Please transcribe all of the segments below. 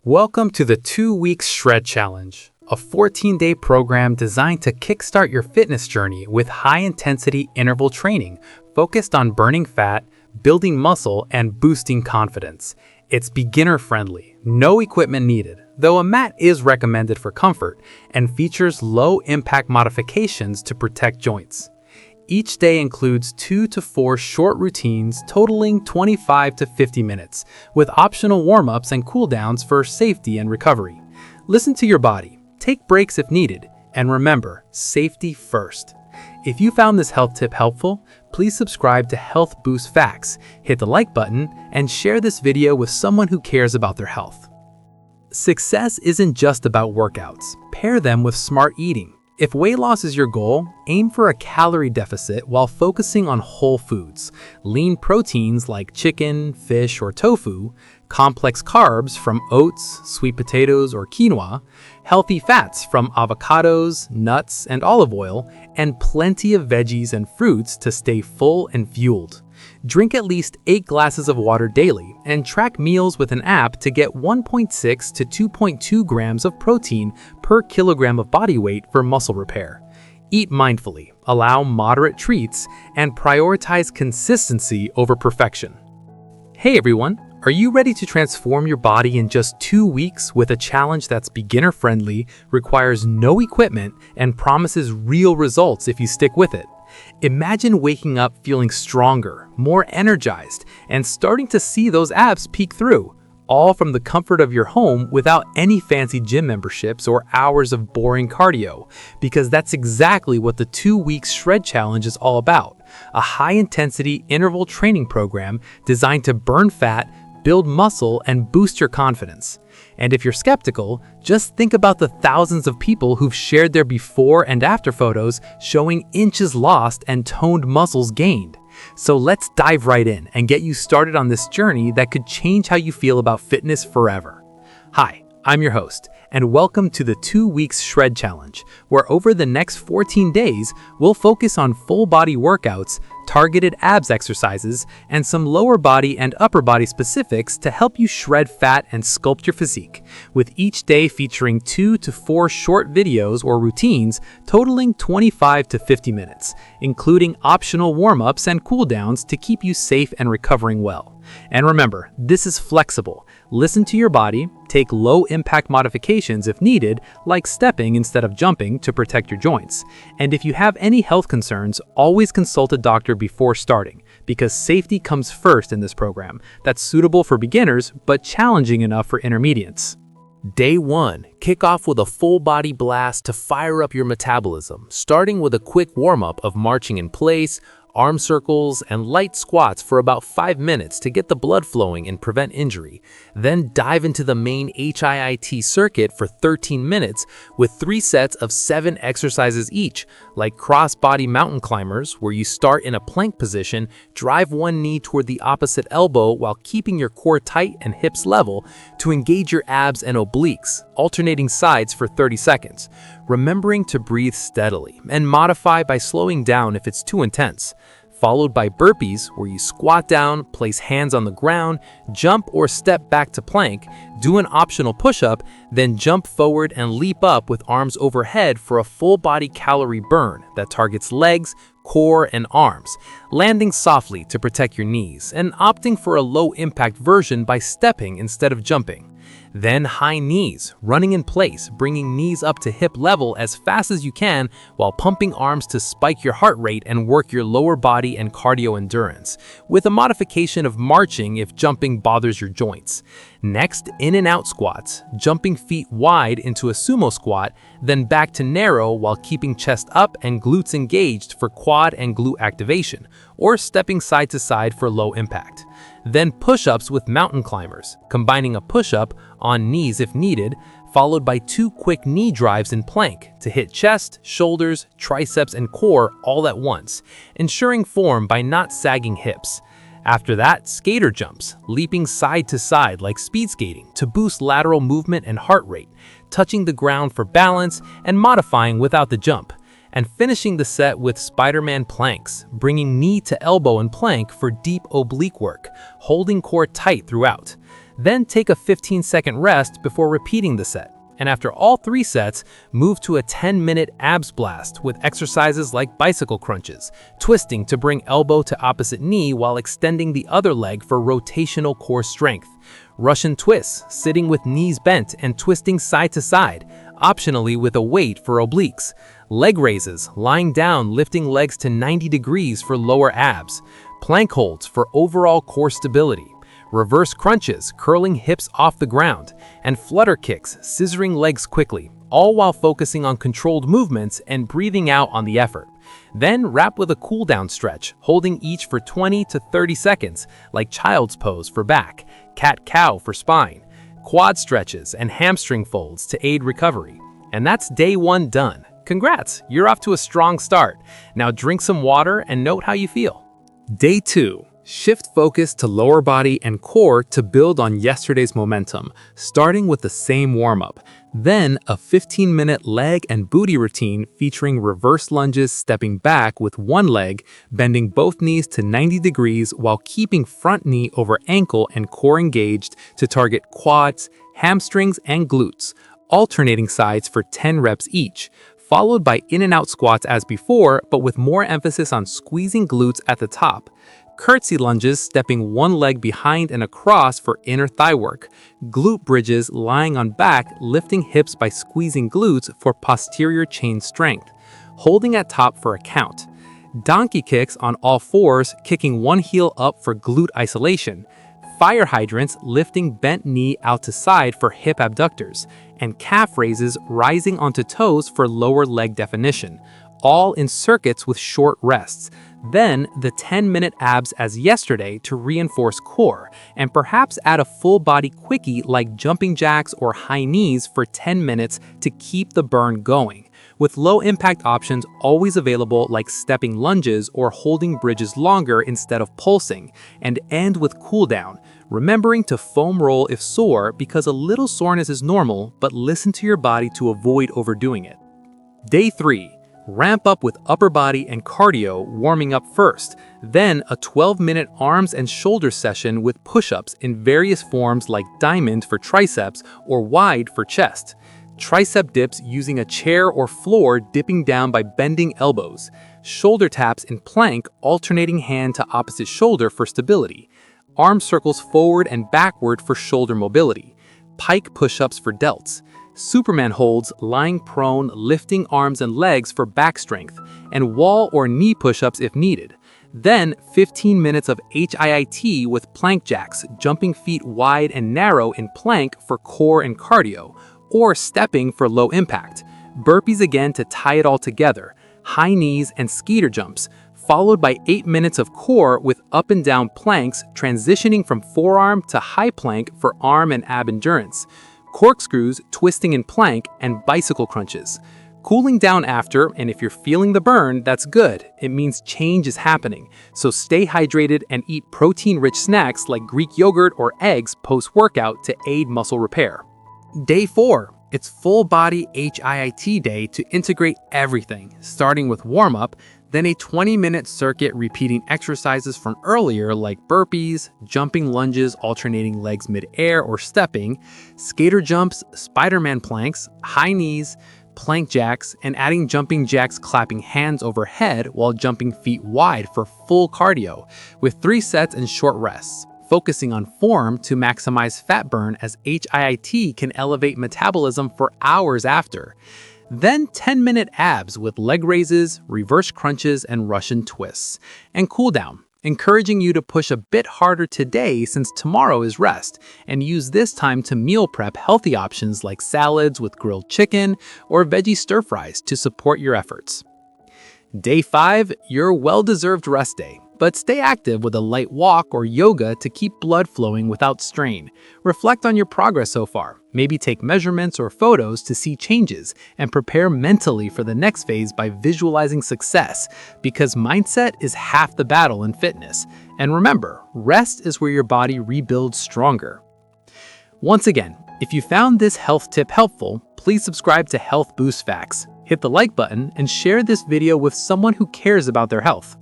Welcome to the 2-Week Shred Challenge, a 14-day program designed to kickstart your fitness journey with high-intensity interval training focused on burning fat, building muscle, and boosting confidence. It's beginner-friendly, no equipment needed, though a mat is recommended for comfort, and features low-impact modifications to protect joints. Each day includes 2 to 4 short routines totaling 25 to 50 minutes, with optional warm-ups and cool-downs for safety and recovery. Listen to your body, take breaks if needed, and remember, safety first. If you found this health tip helpful, please subscribe to Health Boost Facts, hit the like button, and share this video with someone who cares about their health. Success isn't just about workouts. Pair them with smart eating. If weight loss is your goal, aim for a calorie deficit while focusing on whole foods, lean proteins like chicken, fish, or tofu, complex carbs from oats, sweet potatoes, or quinoa, healthy fats from avocados, nuts, and olive oil, and plenty of veggies and fruits to stay full and fueled. Drink at least 8 glasses of water daily and track meals with an app to get 1.6 to 2.2 grams of protein per kilogram of body weight for muscle repair. Eat mindfully, allow moderate treats, and prioritize consistency over perfection. Hey everyone, are you ready to transform your body in just 2 weeks with a challenge that's beginner-friendly, requires no equipment, and promises real results if you stick with it? Imagine waking up feeling stronger, more energized, and starting to see those abs peek through, all from the comfort of your home without any fancy gym memberships or hours of boring cardio, because that's exactly what the 2-Week Shred Challenge is all about, a high-intensity interval training program designed to burn fat, build muscle, and boost your confidence. And if you're skeptical, just think about the thousands of people who've shared their before and after photos showing inches lost and toned muscles gained. So let's dive right in and get you started on this journey that could change how you feel about fitness forever. Hi, I'm your host, and welcome to the 2-Week Shred Challenge, where over the next 14 days, we'll focus on full-body workouts, targeted abs exercises, and some lower body and upper body specifics to help you shred fat and sculpt your physique, with each day featuring 2 to 4 short videos or routines totaling 25 to 50 minutes, including optional warm-ups and cool-downs to keep you safe and recovering well. And remember, this is flexible. Listen to your body, take low-impact modifications if needed, like stepping instead of jumping to protect your joints. And if you have any health concerns, always consult a doctor before starting, because safety comes first in this program that's suitable for beginners but challenging enough for intermediates. Day 1. Kick off with a full-body blast to fire up your metabolism, starting with a quick warm-up of marching in place, arm circles, and light squats for about 5 minutes to get the blood flowing and prevent injury. Then dive into the main HIIT circuit for 13 minutes with 3 sets of 7 exercises each, like cross-body mountain climbers, where you start in a plank position, drive one knee toward the opposite elbow while keeping your core tight and hips level to engage your abs and obliques, alternating sides for 30 seconds, remembering to breathe steadily and modify by slowing down if it's too intense. Followed by burpees, where you squat down, place hands on the ground, jump or step back to plank, do an optional push-up, then jump forward and leap up with arms overhead for a full-body calorie burn that targets legs, core, and arms, landing softly to protect your knees, and opting for a low-impact version by stepping instead of jumping. Then high knees, running in place, bringing knees up to hip level as fast as you can while pumping arms to spike your heart rate and work your lower body and cardio endurance, with a modification of marching if jumping bothers your joints. Next, in and out squats, jumping feet wide into a sumo squat, then back to narrow while keeping chest up and glutes engaged for quad and glute activation, or stepping side to side for low impact. Then push-ups with mountain climbers, combining a push-up on knees if needed, followed by 2 quick knee drives in plank to hit chest, shoulders, triceps, and core all at once, ensuring form by not sagging hips. After that, skater jumps, leaping side to side like speed skating to boost lateral movement and heart rate, touching the ground for balance and modifying without the jump. And finishing the set with Spider-Man planks, bringing knee to elbow in plank for deep oblique work, holding core tight throughout. Then take a 15-second rest before repeating the set. And after all 3 sets, move to a 10-minute abs blast with exercises like bicycle crunches, twisting to bring elbow to opposite knee while extending the other leg for rotational core strength. Russian twists, sitting with knees bent and twisting side to side, optionally with a weight for obliques. Leg raises, lying down, lifting legs to 90 degrees for lower abs. Plank holds for overall core stability. Reverse crunches, curling hips off the ground, and flutter kicks, scissoring legs quickly, all while focusing on controlled movements and breathing out on the effort. Then wrap with a cool-down stretch, holding each for 20 to 30 seconds, like child's pose for back, cat-cow for spine, quad stretches, and hamstring folds to aid recovery. And that's day 1 done. Congrats, you're off to a strong start. Now drink some water and note how you feel. Day 2. Shift focus to lower body and core to build on yesterday's momentum, starting with the same warm-up. Then a 15-minute leg and booty routine featuring reverse lunges, stepping back with one leg, bending both knees to 90 degrees while keeping front knee over ankle and core engaged to target quads, hamstrings, and glutes, alternating sides for 10 reps each, followed by in and out squats as before, but with more emphasis on squeezing glutes at the top. Curtsy lunges, stepping one leg behind and across for inner thigh work. Glute bridges, lying on back, lifting hips by squeezing glutes for posterior chain strength. Holding at top for a count. Donkey kicks on all fours, kicking one heel up for glute isolation. Fire hydrants, lifting bent knee out to side for hip abductors. And calf raises, rising onto toes for lower leg definition. All in circuits with short rests. Then the 10-minute abs as yesterday to reinforce core, and perhaps add a full-body quickie like jumping jacks or high knees for 10 minutes to keep the burn going, with low-impact options always available like stepping lunges or holding bridges longer instead of pulsing, and end with cool-down, remembering to foam roll if sore because a little soreness is normal, but listen to your body to avoid overdoing it. Day 3. Ramp up with upper body and cardio, warming up first, then a 12-minute arms and shoulders session with push-ups in various forms like diamond for triceps or wide for chest. Tricep dips using a chair or floor dipping down by bending elbows. Shoulder taps in plank, alternating hand to opposite shoulder for stability. Arm circles forward and backward for shoulder mobility. Pike push-ups for delts. Superman holds, lying prone, lifting arms and legs for back strength, and wall or knee push-ups if needed. Then 15 minutes of HIIT with plank jacks, jumping feet wide and narrow in plank for core and cardio, or stepping for low impact. Burpees again to tie it all together, high knees and skeeter jumps, followed by 8 minutes of core with up and down planks, transitioning from forearm to high plank for arm and ab endurance. Corkscrews, twisting in plank, and bicycle crunches. Cooling down after, and if you're feeling the burn, that's good. It means change is happening. So stay hydrated and eat protein-rich snacks like Greek yogurt or eggs post-workout to aid muscle repair. Day 4. It's full-body HIIT day to integrate everything, starting with warm-up, then a 20-minute circuit repeating exercises from earlier like burpees, jumping lunges alternating legs mid-air or stepping, skater jumps, Spider-Man planks, high knees, plank jacks, and adding jumping jacks clapping hands overhead while jumping feet wide for full cardio, with 3 sets and short rests, focusing on form to maximize fat burn as HIIT can elevate metabolism for hours after. Then 10-minute abs with leg raises, reverse crunches, and Russian twists. And cool down, encouraging you to push a bit harder today since tomorrow is rest, and use this time to meal prep healthy options like salads with grilled chicken or veggie stir-fries to support your efforts. Day 5, your well-deserved rest day. But stay active with a light walk or yoga to keep blood flowing without strain. Reflect on your progress so far. Maybe take measurements or photos to see changes and prepare mentally for the next phase by visualizing success, because mindset is half the battle in fitness. And remember, rest is where your body rebuilds stronger. Once again, if you found this health tip helpful, please subscribe to Health Boost Facts. Hit the like button and share this video with someone who cares about their health.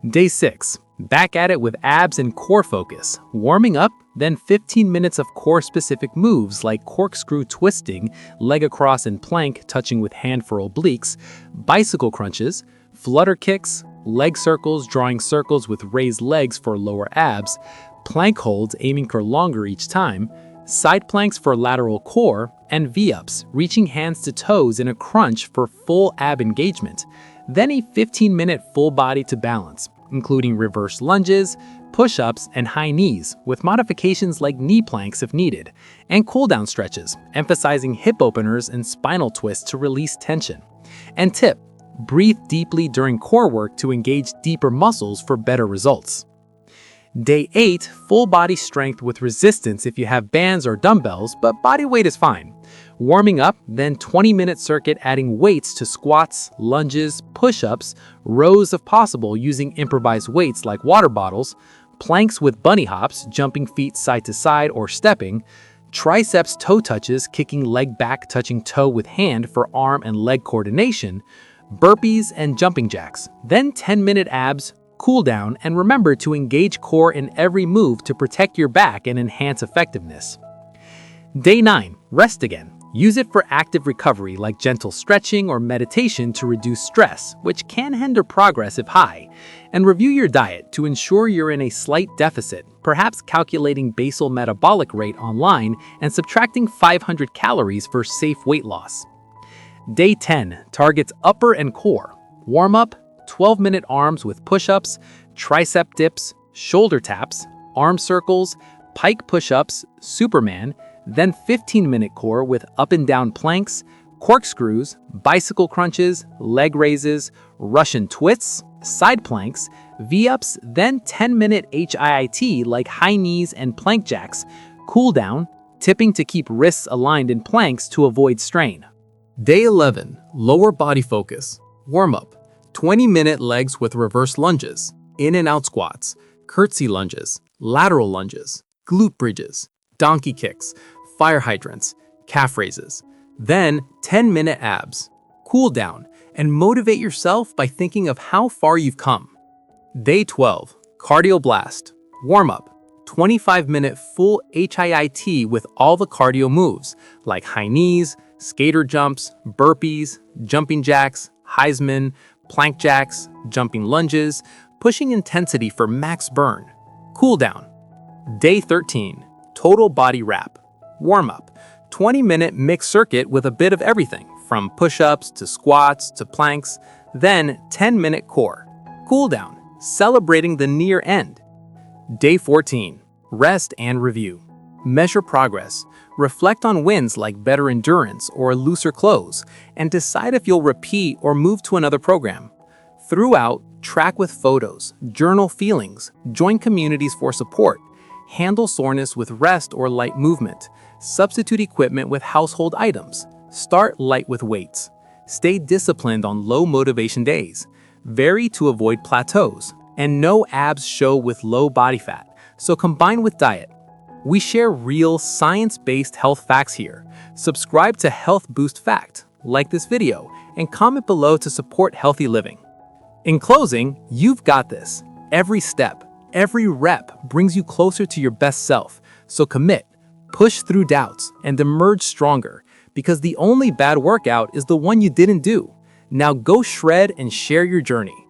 Day 6. Back at it with abs and core focus. Warming up, then 15 minutes of core-specific moves like corkscrew twisting, leg across and plank touching with hand for obliques, bicycle crunches, flutter kicks, leg circles drawing circles with raised legs for lower abs, plank holds aiming for longer each time, side planks for lateral core, and V-ups, reaching hands to toes in a crunch for full ab engagement. Then a 15-minute full body to balance, including reverse lunges, push-ups, and high knees, with modifications like knee planks if needed, and cool-down stretches, emphasizing hip openers and spinal twists to release tension. And tip, breathe deeply during core work to engage deeper muscles for better results. Day 8, full body strength with resistance if you have bands or dumbbells, but body weight is fine. Warming up, then 20-minute circuit adding weights to squats, lunges, push-ups, rows if possible using improvised weights like water bottles, planks with bunny hops, jumping feet side to side or stepping, triceps toe touches, kicking leg back touching toe with hand for arm and leg coordination, burpees and jumping jacks, then 10-minute abs, cool down, and remember to engage core in every move to protect your back and enhance effectiveness. Day 9, rest again. Use it for active recovery like gentle stretching or meditation to reduce stress, which can hinder progress if high. And review your diet to ensure you're in a slight deficit, perhaps calculating basal metabolic rate online and subtracting 500 calories for safe weight loss. Day 10 targets upper and core. Warm up, 12-minute arms with push-ups, tricep dips, shoulder taps, arm circles, pike push-ups, Superman, then 15-minute core with up and down planks, corkscrews, bicycle crunches, leg raises, Russian twists, side planks, V-ups, then 10-minute HIIT like high knees and plank jacks, cool down, tipping to keep wrists aligned in planks to avoid strain. Day 11, lower body focus. Warm up, 20-minute legs with reverse lunges, in and out squats, curtsy lunges, lateral lunges, glute bridges, donkey kicks, fire hydrants, calf raises. Then 10-minute abs. Cool down and motivate yourself by thinking of how far you've come. Day 12, cardio blast. Warm up, 25-minute full HIIT with all the cardio moves like high knees, skater jumps, burpees, jumping jacks, Heisman, plank jacks, jumping lunges, pushing intensity for max burn. Cool down. Day 13, total body wrap. Warm up, 20-minute mixed circuit with a bit of everything, from push-ups to squats to planks, then 10-minute core. Cool down, celebrating the near end. Day 14, rest and review. Measure progress. Reflect on wins like better endurance or looser clothes, and decide if you'll repeat or move to another program. Throughout, track with photos, journal feelings, join communities for support, handle soreness with rest or light movement, substitute equipment with household items, start light with weights, stay disciplined on low motivation days, vary to avoid plateaus, and no abs show with low body fat, so combine with diet. We share real, science-based health facts here. Subscribe to Health Boost Fact, like this video, and comment below to support healthy living. In closing, you've got this. Every step, every rep brings you closer to your best self, so commit, push through doubts, and emerge stronger, because the only bad workout is the one you didn't do. Now go shred and share your journey.